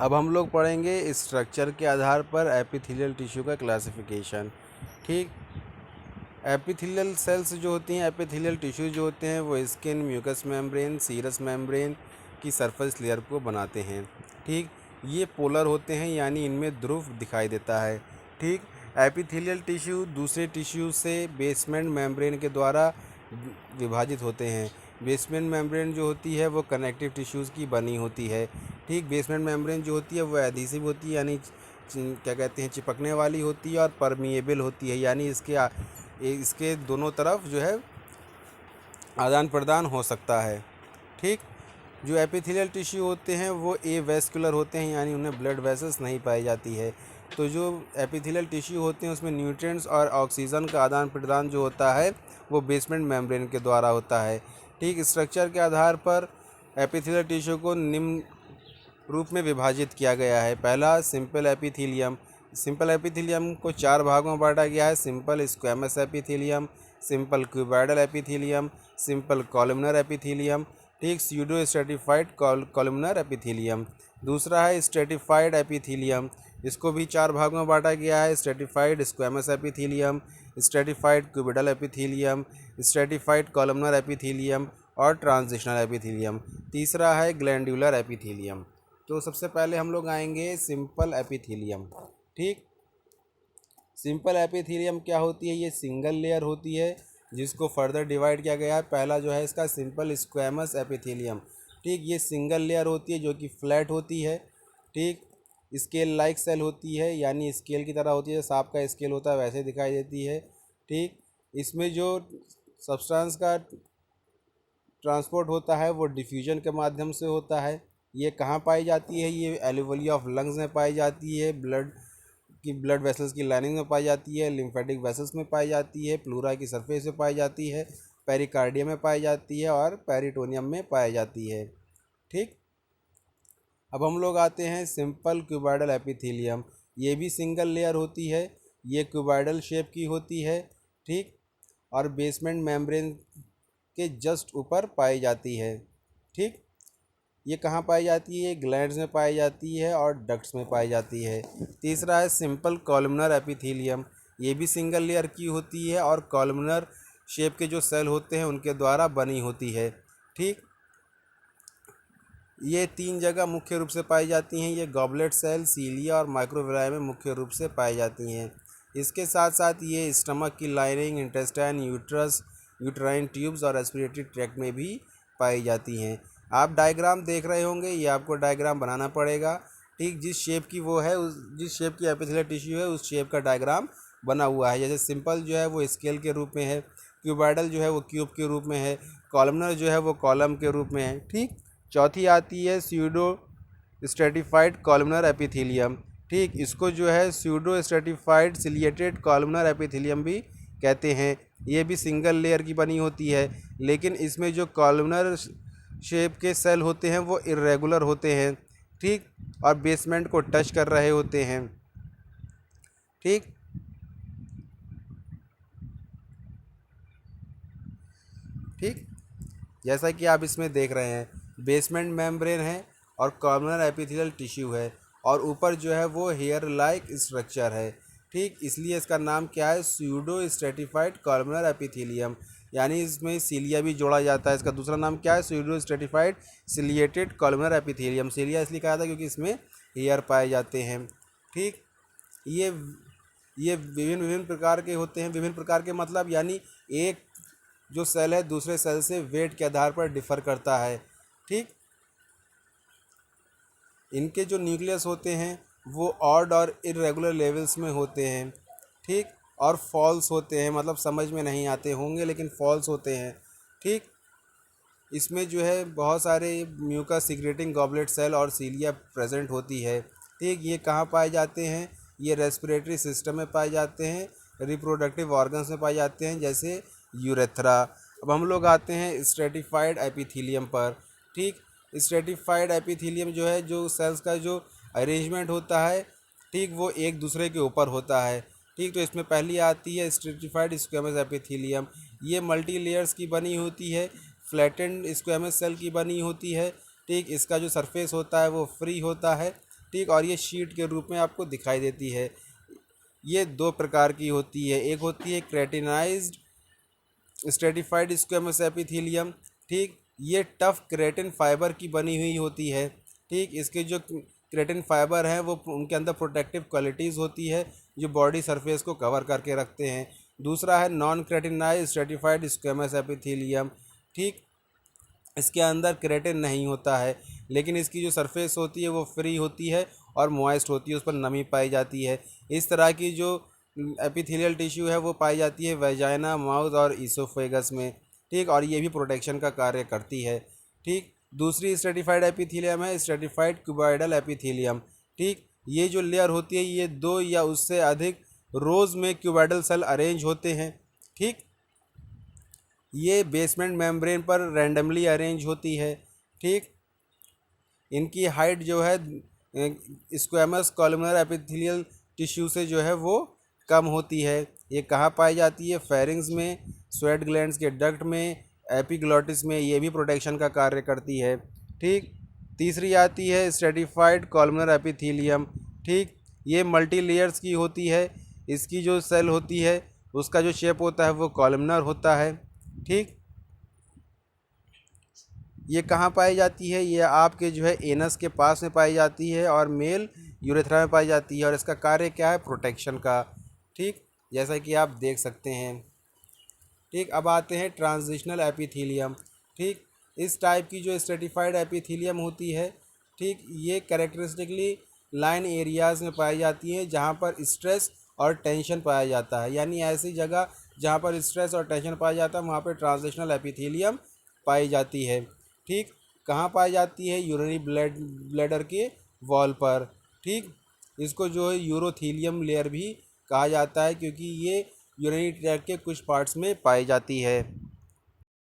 अब हम लोग पढ़ेंगे स्ट्रक्चर के आधार पर एपिथेलियल टिश्यू का क्लासिफिकेशन। ठीक, एपिथेलियल सेल्स जो होती हैं, एपिथेलियल टिश्यू जो होते हैं वो skin, mucous membrane, serous membrane की सरफेस लेयर को बनाते हैं। ठीक, ये पोलर होते हैं, यानी इनमें ध्रुव दिखाई देता है। ठीक, एपिथेलियल टिश्यू दूसरे टिश्यू से बेसमेंट मेम्ब्रेन के द्वारा विभाजित होते हैं। बेसमेंट मेम्ब्रेन जो होती है वो कनेक्टिव टिश्यूज़ की बनी होती है। ठीक, बेसमेंट मेम्ब्रेन जो होती है वो एडहेसिव होती है, यानी क्या कहते हैं, चिपकने वाली होती है, और परमिएबल होती है, यानी इसके दोनों तरफ जो है आदान प्रदान हो सकता है। ठीक, जो एपिथेलियल टिश्यू होते हैं वो एवेस्कुलर होते हैं, यानी उनमें ब्लड वेसल्स नहीं पाई जाती है। तो जो एपिथेलियल टिश्यू होते हैं उसमें न्यूट्रिएंट्स और ऑक्सीजन का आदान प्रदान जो होता है वो बेसमेंट मेम्ब्रेन के द्वारा होता है। ठीक, स्ट्रक्चर के आधार पर एपिथेलियल टिश्यू को निम्न रूप में विभाजित किया गया है। पहला, सिंपल एपिथेलियम। सिंपल एपिथेलियम को 4 भागों में बांटा गया है: simple squamous epithelium, simple cuboidal epithelium, simple columnar epithelium. ठीक, स्यूडो स्ट्रेटिफाइड कॉलमनर एपिथेलियम। दूसरा है स्ट्रेटिफाइड एपिथेलियम, इसको भी 4 भागों में बांटा गया है: stratified squamous epithelium, stratified cuboidal epithelium, stratified columnar epithelium और ट्रांजिशनल एपिथेलियम। तीसरा है ग्लैंडुलर एपिथेलियम। तो सबसे पहले हम लोग आएंगे सिंपल एपिथेलियम। ठीक, सिंपल एपिथेलियम क्या होती है? ये सिंगल लेयर होती है जिसको फर्दर डिवाइड किया गया है। पहला जो है इसका सिंपल स्क्वैमस एपिथेलियम। ठीक, ये सिंगल लेयर होती है जो कि फ्लैट होती है। ठीक, स्केल लाइक सेल होती है, यानी स्केल की तरह होती है, सांप का स्केल होता है वैसे दिखाई देती है। ठीक, इसमें जो सब्सटेंस का ट्रांसपोर्ट होता है वो डिफ्यूजन के माध्यम से होता है। ये कहाँ पाई जाती है? ये एल्वेओली ऑफ लंग्स में पाई जाती है, ब्लड वेसल्स की लाइनिंग में पाई जाती है, लिम्फेटिक वेसल्स में पाई जाती है, प्लूरा की सरफेस में पाई जाती है, पेरिकार्डियम में पाई जाती है और पेरिटोनियम में पाई जाती है। ठीक, अब हम लोग आते हैं सिंपल क्यूबॉइडल एपिथेलियम। ये भी सिंगल लेयर होती है, ये क्यूबॉइडल शेप की होती है। ठीक, और बेसमेंट मेम्ब्रेन के जस्ट ऊपर पाई जाती है। ठीक, ये कहाँ पाई जाती है? ग्लैंड्स में पाई जाती है और डक्ट्स में पाई जाती है। तीसरा है सिंपल कॉलमनर एपिथेलियम। ये भी सिंगल लेयर की होती है और कॉलमनर शेप के जो सेल होते हैं उनके द्वारा बनी होती है। ठीक, ये 3 जगह मुख्य रूप से पाई जाती हैं। ये गॉबलेट सेल, सीलिया और माइक्रोविलाई में मुख्य रूप से पाई जाती हैं। इसके साथ साथ ये स्टमक की lining, intestine, uterus, uterine tubes और रेस्पिरेटरी ट्रैक्ट में भी पाई जाती हैं। आप डायग्राम देख रहे होंगे, ये आपको डायग्राम बनाना पड़ेगा। ठीक, जिस शेप की वो है, जिस शेप की एपिथेलियल टिश्यू है उस शेप का डायग्राम बना हुआ है। जैसे सिंपल जो है वो स्केल के रूप में है, क्यूबॉइडल जो है वो क्यूब के रूप में है, कॉलमनर जो है वो कॉलम के रूप में है। ठीक, चौथी आती है स्यूडो स्ट्रेटिफाइड कॉलमनर एपिथेलियम। ठीक, इसको जो है pseudo stratified ciliated columnar epithelium भी कहते हैं। ये भी सिंगल लेयर की बनी होती है, लेकिन इसमें जो कॉलमनर शेप के सेल होते हैं वो इर्रेगुलर होते हैं। ठीक, और बेसमेंट को टच कर रहे होते हैं। ठीक, ठीक, जैसा कि आप इसमें देख रहे हैं, बेसमेंट मेम्ब्रेन है और कॉर्नर एपिथेलियल टिश्यू है, और ऊपर जो है वो हेयर लाइक स्ट्रक्चर है। ठीक, इसलिए इसका नाम क्या है? स्यूडो स्ट्रेटिफाइड कॉर्नर एपिथेलियम, यानी इसमें सीलिया भी जोड़ा जाता है। इसका दूसरा नाम क्या है? Pseudo stratified ciliated columnar epithelium. Cilia इसलिए कहा था क्योंकि इसमें हेयर पाए जाते हैं। ठीक, ये ये विभिन्न विभिन्न प्रकार के होते हैं। विभिन्न प्रकार के मतलब यानी एक जो सेल है दूसरे सेल से वेट के आधार पर डिफर करता है। ठीक, इनके जो न्यूक्लियस होते हैं वो ऑड और इरेगुलर लेवल्स में होते हैं। ठीक, और फॉल्स होते हैं, मतलब समझ में नहीं आते होंगे लेकिन फॉल्स होते हैं। ठीक, इसमें जो है बहुत सारे म्यूकस सिक्रेटिंग गॉबलेट सेल और सीलिया प्रेजेंट होती है। ठीक, ये कहाँ पाए जाते हैं? ये रेस्पिरेटरी सिस्टम में पाए जाते हैं, रिप्रोडक्टिव ऑर्गन्स में पाए जाते हैं, जैसे यूरेथ्रा। अब हम लोग आते हैं स्ट्रेटिफाइड एपिथेलियम पर। ठीक, स्ट्रेटिफाइड एपिथेलियम जो है, जो सेल्स का जो अरेंजमेंट होता है, ठीक, वो एक दूसरे के ऊपर होता है। ठीक, तो इसमें पहली आती है स्ट्रेटिफाइड स्क्वैमस एपिथेलियम। ये मल्टी लेयर्स की बनी होती है, फ्लैटेंड स्क्वैमस सेल की बनी होती है। ठीक, इसका जो सरफेस होता है वो फ्री होता है। ठीक, और ये शीट के रूप में आपको दिखाई देती है। ये दो प्रकार की होती है, एक होती है क्रेटिनाइज्ड स्ट्रेटिफाइड स्क्वेमस एपिथेलियम। ठीक, ये टफ क्रेटिन फाइबर की बनी हुई होती है। ठीक, इसके जो क्रेटिन फाइबर हैं वो उनके अंदर प्रोटेक्टिव क्वालिटीज़ होती है जो बॉडी सरफेस को कवर करके रखते हैं। दूसरा है नॉन क्रेटिनाइज्ड स्ट्रेटिफाइड स्क्वेमस एपिथेलियम। ठीक, इसके अंदर क्रेटिन नहीं होता है, लेकिन इसकी जो सरफेस होती है वो फ्री होती है और मॉइस्ट होती है, उस पर नमी पाई जाती है। इस तरह की जो एपिथेलियल टिश्यू है वो पाई जाती है वेजाइना, माउथ और ईसोफेगस में। ठीक, और ये भी प्रोटेक्शन का कार्य करती है। ठीक, दूसरी स्ट्रेटिफाइड एपिथेलियम है स्ट्रेटिफाइड क्यूबॉइडल एपिथेलियम। ठीक, ये जो लेयर होती है ये दो या उससे अधिक रोज में क्यूबॉइडल सेल अरेंज होते हैं। ठीक, ये बेसमेंट मेम्ब्रेन पर रैंडमली अरेंज होती है। ठीक, इनकी हाइट जो है स्क्वेमस कॉलमनर एपिथेलियल टिश्यू से जो है वो कम होती है। ये कहाँ पाई जाती है? फेरिंग्स में, स्वेट ग्लैंड्स के डक्ट में, एपिग्लॉटिस में, ये भी प्रोटेक्शन का कार्य करती है। ठीक, तीसरी आती है स्ट्रेटिफाइड कॉलमनर एपिथेलियम। ठीक, ये मल्टी लेयर्स की होती है। इसकी जो सेल होती है उसका जो शेप होता है वो कॉलमनर होता है। ठीक, ये कहाँ पाई जाती है? ये आपके जो है एनस के पास में पाई जाती है और मेल यूरेथ्रा में पाई जाती है, और इसका कार्य क्या है? प्रोटेक्शन का। ठीक, जैसा कि आप देख सकते हैं। ठीक, अब आते हैं ट्रांजिशनल एपिथेलियम। ठीक, इस टाइप की जो स्ट्रेटिफाइड एपिथेलियम होती है, ठीक, ये कैरेक्टरिस्टिकली लाइन एरियाज़ में पाई जाती है जहाँ पर स्ट्रेस और टेंशन पाया जाता है। यानी ऐसी जगह जहाँ पर स्ट्रेस और टेंशन पाया जाता है वहाँ पर ट्रांजिशनल एपिथेलियम पाई जाती है। ठीक, कहाँ पाई जाती है? यूरिनरी ब्लैडर के वॉल पर। ठीक, इसको जो है यूरोथीलियम लेयर भी कहा जाता है क्योंकि ये यूरिनरी ट्रैक्ट के कुछ पार्ट्स में पाई जाती है।